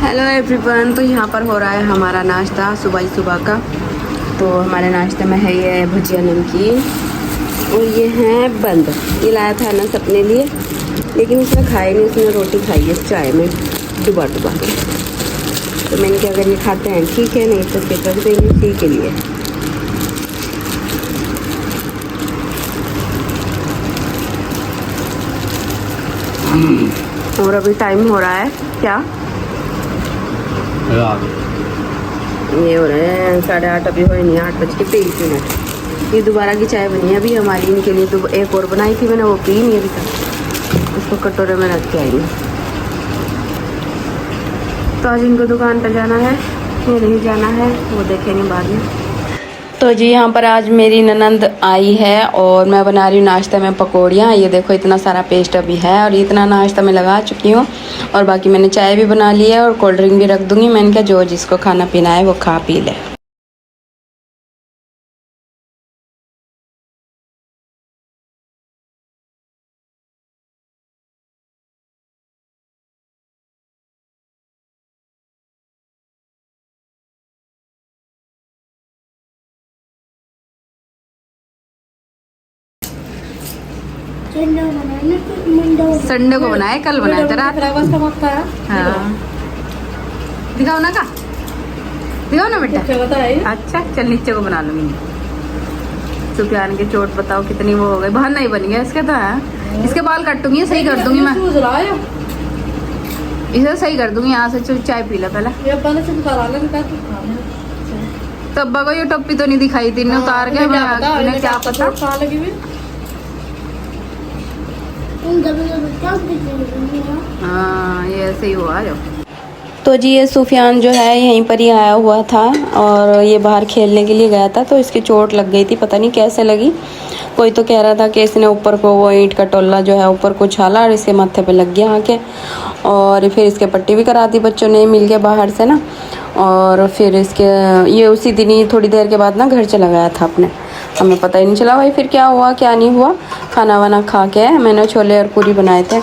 Hello everyone. तो यहाँ पर हो रहा है हमारा नाश्ता सुबह ही सुबह का। तो हमारे नाश्ते में है ये भुजिया नमकीन और ये है बंद। ये लाया था अनस अपने लिए, लेकिन उसने खाई नहीं, उसने रोटी खाई है चाय में डुबा डुबा के। तो मैंने कहा अगर ये खाते हैं ठीक है, नहीं तो फिर रख देंगे इसी के लिए। और अभी टाइम हो रहा है क्या, ये हो रहे हैं 8:30। अभी हो नहीं, 8:23। ये दोबारा की चाय बनी है अभी हमारी इनके लिए। तो एक और बनाई थी मैंने, वो पी नहीं अभी तक, उसको कटोरे में रख के आई हूँ। तो आज इनको दुकान पर जाना है या नहीं जाना है वो देखेंगे बाद में। तो जी यहाँ पर आज मेरी ननंद आई है और मैं बना रही हूँ नाश्ते में पकौड़ियाँ। ये देखो इतना सारा पेस्ट अभी है और इतना नाश्ता में लगा चुकी हूँ। और बाकी मैंने चाय भी बना ली है और कोल्ड ड्रिंक भी रख दूँगी। मैंने कहा जो जिसको खाना पीना है वो खा पी ले। संडे को बनाए, कल बनाया था रात। हाँ दिखाओ ना का, दिखाओ ना बेटा। अच्छा चल नीचे को बना लूंगी। सुफियान की चोट बताओ कितनी वो हो गई, बहाना ही बन गया इसके। तो है इसके बाल काटूंगी, सही कर दूंगी मैं इसे, सही कर दूंगी। यहाँ से चाय पी लो पहले। तो अब्बा को ये टोपी तो नहीं दिखाई थी, उतार के मैं क्या पता। हाँ ये ऐसे ही हुआ जो। तो जी ये सुफियान जो है यहीं पर ही आया हुआ था और ये बाहर खेलने के लिए गया था। तो इसकी चोट लग गई थी, पता नहीं कैसे लगी। कोई तो कह रहा था कि इसने ऊपर को वो ईंट का टोला जो है ऊपर को छाला और इसके माथे पे लग गया आके। और फिर इसके पट्टी भी करा दी बच्चों ने मिल के बाहर से ना। और फिर इसके ये उसी दिन ही थोड़ी देर के बाद ना घर चला गया था अपने। हमें पता ही नहीं चला भाई फिर क्या हुआ क्या नहीं हुआ। खाना वाना खा के मैंने छोले और पूरी बनाए थे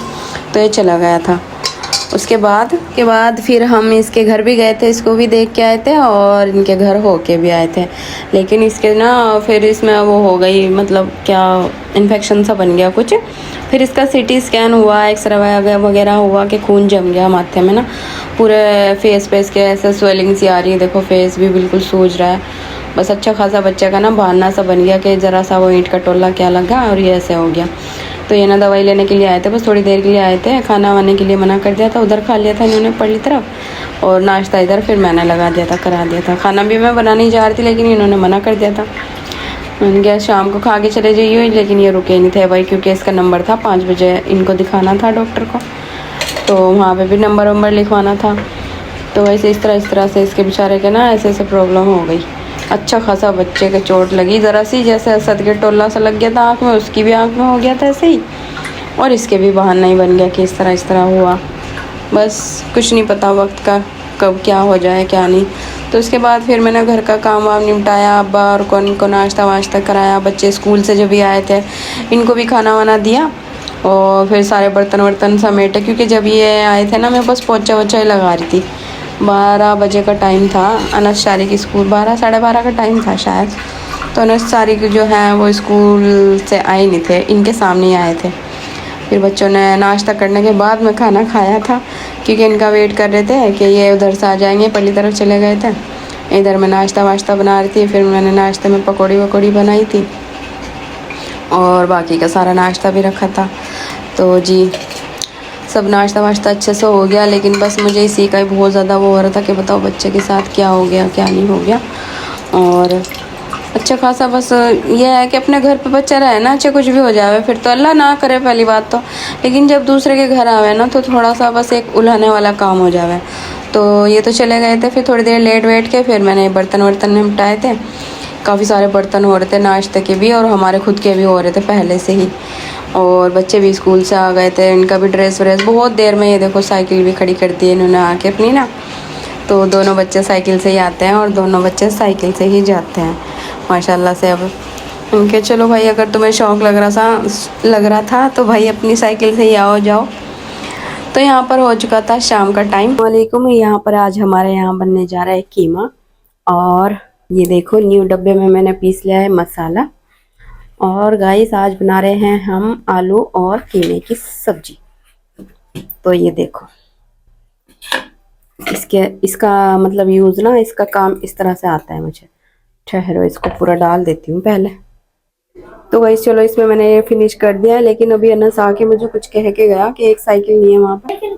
तो ये चला गया था। उसके बाद फिर हम इसके घर भी गए थे, इसको भी देख के आए थे और इनके घर होके भी आए थे। लेकिन इसके ना फिर इसमें वो हो गई, मतलब क्या इन्फेक्शन सा बन गया कुछ। फिर इसका सीटी स्कैन हुआ, एक्सरे वगैरह हुआ कि खून जम गया माथे में ना। पूरे फेस पे इसके ऐसे स्वेलिंग सी आ रही है, देखो फेस भी बिल्कुल सूज रहा है। बस अच्छा खासा बच्चे का ना बहाना सा बन गया कि ज़रा सा वो ईंट का टोला क्या लगा और ये ऐसे हो गया। तो ये ना दवाई लेने के लिए आए थे, बस थोड़ी देर के लिए आए थे। खाना वाने के लिए मना कर दिया था, उधर खा लिया था इन्होंने पहली तरफ और नाश्ता इधर फिर मैंने लगा दिया था, करा दिया था। खाना भी मैं बनाने ही जा रही थी लेकिन इन्होंने मना कर दिया था। मैंने कहा शाम को खा के चले जाइए, लेकिन ये रुके नहीं थे भाई, क्योंकि इसका नंबर था 5 बजे इनको दिखाना था डॉक्टर को। तो वहाँ पर भी नंबर लिखवाना था। तो वैसे इस तरह से इसके बेचारे के ना ऐसे प्रॉब्लम हो गई। अच्छा खासा बच्चे के चोट लगी ज़रा सी, जैसे असद के टोला सा लग गया था आँख में, उसकी भी आँख में हो गया था ऐसे ही। और इसके भी बहाना ही बन गया कि इस तरह हुआ। बस कुछ नहीं पता वक्त का कब क्या हो जाए क्या नहीं। तो उसके बाद फिर मैंने घर का काम वाम निपटाया, अब्बा और कौन को नाश्ता वाश्ता कराया। बच्चे स्कूल से जब भी आए थे इनको भी खाना वाना दिया और फिर सारे बर्तन वर्तन समेटे, क्योंकि जब ये आए थे ना मैं बस पोछा वोछा ही लगा रही थी। 12 बजे का टाइम था, अनस शारी की स्कूल 12 साढ़े 12 का टाइम था शायद। तो अनस शारी जो है वो स्कूल से आए नहीं थे, इनके सामने ही आए थे। फिर बच्चों ने नाश्ता करने के बाद मैं खाना खाया था, क्योंकि इनका वेट कर रहे थे कि ये उधर से आ जाएंगे। पहली तरफ चले गए थे, इधर मैं नाश्ता वाश्ता बना रही थी। फिर मैंने नाश्ते में पकौड़ी वकौड़ी बनाई थी और बाकी का सारा नाश्ता भी रखा था। तो जी सब नाश्ता वाश्ता अच्छे से हो गया, लेकिन बस मुझे इसी का ही बहुत ज़्यादा वो हो रहा था कि बताओ बच्चे के साथ क्या हो गया क्या नहीं हो गया। और अच्छा खासा बस ये है कि अपने घर पे बच्चा रहे ना, चाहे कुछ भी हो जाए फिर तो अल्लाह ना करे पहली बात तो, लेकिन जब दूसरे के घर आवे ना तो थोड़ा सा बस एक उल्हाने वाला काम हो जावे। तो ये तो चले गए थे, फिर थोड़ी देर लेट वेट के फिर मैंने बर्तन वर्तन निपटाए थे। काफ़ी सारे बर्तन हो रहे थे नाश्ते के भी और हमारे खुद के भी हो रहे थे पहले से ही। और बच्चे भी स्कूल से आ गए थे, इनका भी ड्रेस व्रेस बहुत देर में। ये देखो साइकिल भी खड़ी कर दी है इन्होंने आके अपनी ना। तो दोनों बच्चे साइकिल से ही आते हैं और दोनों बच्चे साइकिल से ही जाते हैं माशाल्लाह से। अब उनके चलो भाई अगर तुम्हें शौक़ लग रहा था तो भाई अपनी साइकिल से ही आओ जाओ। तो तो यहाँ पर हो चुका था शाम का टाइम। वालेकुम, यहाँ पर आज हमारे यहाँ बनने जा रहा है कीमा। और ये देखो न्यू डब्बे में मैंने पीस लिया है मसाला। और गाइस आज बना रहे हैं हम आलू और कीमे की सब्जी। तो ये देखो इसका मतलब यूज ना, इसका काम इस तरह से आता है मुझे। ठहरो, इसको पूरा डाल देती हूँ पहले। तो गाइस चलो, इसमें मैंने ये फिनिश कर दिया है। लेकिन अभी अनस आके मुझे कुछ कह के गया कि एक साइकिल नहीं है वहां पर।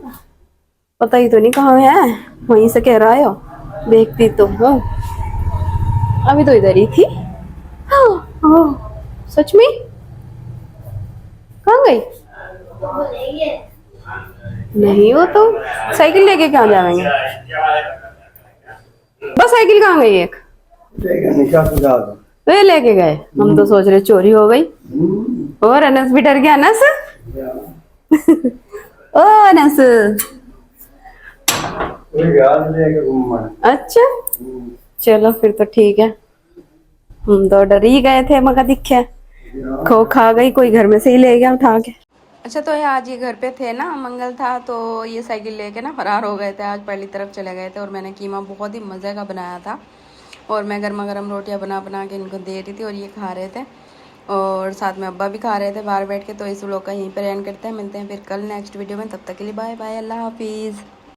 पता ही तो नहीं कहाँ है, वहीं से कह रहा है। देखती तो हो, अभी तो इधर ही थी। सच में कहाँ गई? नहीं, वो तो साइकिल लेके कहाँ जाएंगे? बस साइकिल कहाँ गई? एक वे लेके गए, हम तो सोच रहे चोरी हो गई। और अनस भी डर गया। अनस ओ अनस, अच्छा चलो फिर तो ठीक है। हम तो डर ही गए थे, मगर दिखे खो खा गई, कोई घर में से ही ले गया उठा के। अच्छा तो ये आज ये घर पे थे ना, मंगल था, तो ये साइकिल लेके ना फरार हो गए थे। आज पहली तरफ चले गए थे और मैंने कीमा बहुत ही मज़े का बनाया था। और मैं गर्मा गर्म रोटियां बना बना के इनको दे रही थी और ये खा रहे थे। और साथ में अब्बा भी खा रहे थे बाहर बैठ के। तो इस व्लॉग का यहीं पर एंड करते हैं, मिलते हैं फिर कल नेक्स्ट वीडियो में। तब तक के लिए बाय बाय, अल्लाह हाफिज़।